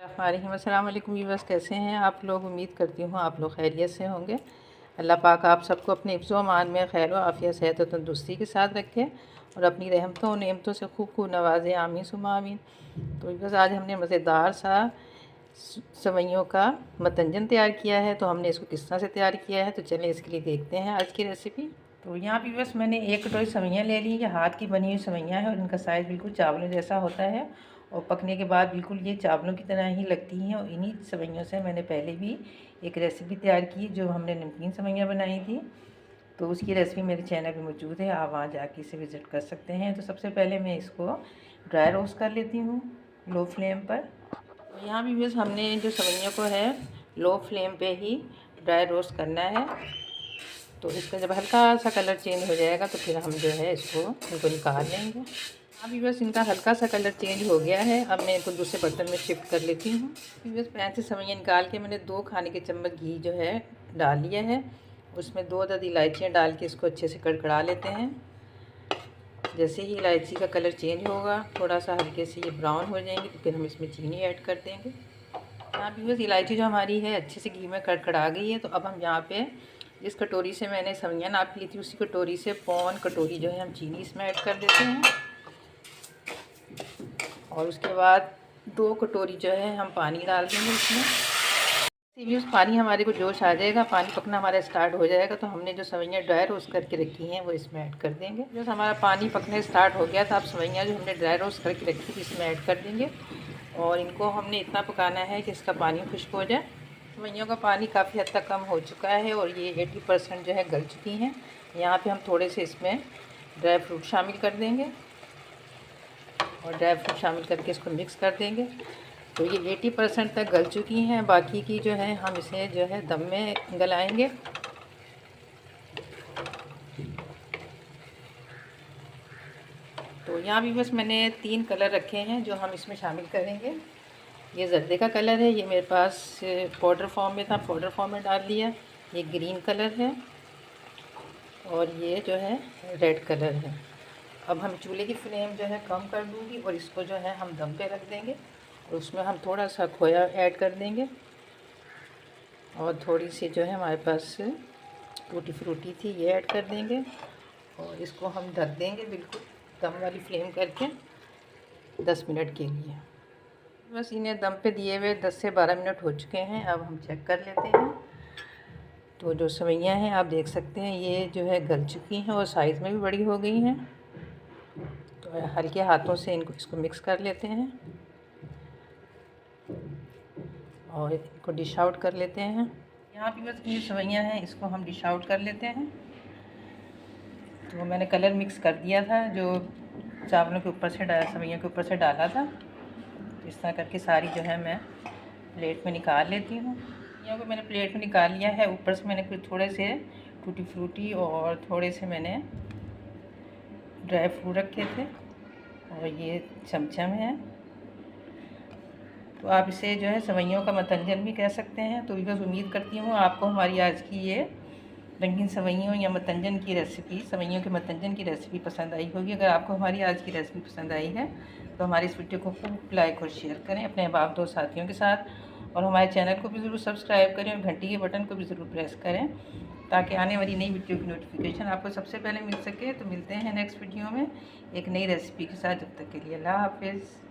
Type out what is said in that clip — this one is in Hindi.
अस्सलाम वालेकुम व्यूअर्स, कैसे हैं आप लोग। उम्मीद करती हूँ आप लोग खैरियत से होंगे। अल्लाह पाक आप सबको अपने हिफ्ज़ व अमान में खैर व आफ़ियत, सेहत और तंदुरुस्ती के साथ रखे और अपनी रहमतों और नेमतों से खूब खूब नवाज़े। आमीन सुम्मा आमीन। तो व्यूअर्स, आज हमने मज़ेदार सा सेवइयों का मतंजन तैयार किया है। तो हमने इसको किस तरह से तैयार किया है, तो चलें इसके लिए देखते हैं आज की रेसिपी। तो यहाँ पे बस मैंने 1 कटोरी सेवइयाँ ले ली। ये हाथ की बनी हुई सेवइयाँ हैं और इनका साइज़ बिल्कुल चावलों जैसा होता है और पकने के बाद बिल्कुल ये चावलों की तरह ही लगती हैं। और इन्हीं सेवइयों से मैंने पहले भी एक रेसिपी तैयार की, जो हमने नमकीन सेवइयाँ बनाई थी। तो उसकी रेसिपी मेरे चैनल पे मौजूद है, आप वहाँ जाके इसे विज़िट कर सकते हैं। तो सबसे पहले मैं इसको ड्राई रोस्ट कर लेती हूँ लो फ्लेम पर। यहाँ भी बस हमने जो सेवइयों को है लो फ्लेम पे ही ड्राई रोस्ट करना है। तो इसका जब हल्का सा कलर चेंज हो जाएगा तो फिर हम जो है इनको निकाल लेंगे। अभी बस इनका हल्का सा कलर चेंज हो गया है। अब मैं इनको दूसरे बर्तन में शिफ्ट कर लेती हूँ। बस पैन से सेवइयाँ निकाल के मैंने 2 खाने के चम्मच घी जो है डाल लिया है। उसमें 2 अदद इलायचियाँ डाल के इसको अच्छे से कड़कड़ा लेते हैं। जैसे ही इलायची का कलर चेंज होगा, थोड़ा सा हल्के से ये ब्राउन हो जाएंगे, तो फिर हम इसमें चीनी ऐड कर देंगे। यहाँ भी बस इलायची जो हमारी है अच्छे से घी में कड़कड़ा गई है। तो अब हम यहाँ पे जिस कटोरी से मैंने सेवइयाँ नाप ली थी, उसी कटोरी से पौन कटोरी जो है हम चीनी इसमें ऐड कर देते हैं। और उसके बाद 2 कटोरी जो है हम पानी डाल देंगे इसमें। उस पानी हमारे को जोश आ जाएगा, पानी पकना हमारा स्टार्ट हो जाएगा, तो हमने जो सेवइयाँ ड्राई रोस्ट करके रखी हैं वो इसमें ऐड कर देंगे। जब हमारा पानी पकने स्टार्ट हो गया तो आप सेवइयाँ जो हमने ड्राई रोस्ट करके रखी थी इसमें ऐड कर देंगे। और इनको हमने इतना पकाना है कि इसका पानी खुश्क हो जाए। सेवइयों का पानी काफ़ी हद तक कम हो चुका है और ये 80% जो है गल चुकी हैं। यहाँ पे हम थोड़े से इसमें ड्राई फ्रूट शामिल कर देंगे और ड्राई फ्रूट शामिल करके इसको मिक्स कर देंगे। तो ये 80% तक गल चुकी हैं। बाकी की जो है हम इसे जो है दम में गलाएंगे। तो यहाँ भी बस मैंने 3 कलर रखे हैं जो हम इसमें शामिल करेंगे। ये जर्दे का कलर है, ये मेरे पास पाउडर फॉर्म में था, पाउडर फॉर्म में डाल लिया। ये ग्रीन कलर है और ये जो है रेड कलर है। अब हम चूल्हे की फ्लेम जो है कम कर दूँगी और इसको जो है हम दम पे रख देंगे। और उसमें हम थोड़ा सा खोया ऐड कर देंगे और थोड़ी सी जो है हमारे पास टूटी फ्रूटी थी ये ऐड कर देंगे। और इसको हम ढक देंगे बिल्कुल दम वाली फ्लेम करके 10 मिनट के लिए। बस इन्हें दम पे दिए हुए 10 से 12 मिनट हो चुके हैं। अब हम चेक कर लेते हैं। तो जो सेवइयाँ हैं आप देख सकते हैं ये जो है गल चुकी हैं और साइज़ में भी बड़ी हो गई हैं। तो हल्के हाथों से इसको मिक्स कर लेते हैं और इसको डिश आउट कर लेते हैं। यहाँ पे बस ये सेवइयाँ हैं, इसको हम डिश आउट कर लेते हैं। तो मैंने कलर मिक्स कर दिया था जो चावलों के ऊपर से सेवइयों के ऊपर से डाला था। तो इस तरह करके सारी जो है मैं प्लेट में निकाल लेती हूँ। यहाँ को मैंने प्लेट में निकाल लिया है। ऊपर से मैंने कुछ थोड़े से टूटी फ्रूटी और थोड़े से मैंने ड्राई फ्रूट रखे थे और ये चमचम है। तो आप इसे जो है सेवइयों का मतंजन भी कह सकते हैं। तो बस उम्मीद करती हूँ आपको हमारी आज की ये रंगीन सेवइयों या मतंजन की रेसिपी, सेवइयों के मतंजन की रेसिपी पसंद आई होगी। अगर आपको हमारी आज की रेसिपी पसंद आई है तो हमारी इस वीडियो को खूब लाइक और शेयर करें अपने अहबाब दोस्त साथियों के साथ। और हमारे चैनल को भी ज़रूर सब्सक्राइब करें और घंटी के बटन को भी ज़रूर प्रेस करें ताकि आने वाली नई वीडियो की नोटिफिकेशन आपको सबसे पहले मिल सके। तो मिलते हैं नेक्स्ट वीडियो में एक नई रेसिपी के साथ। जब तक के लिए अल्लाह हाफिज़।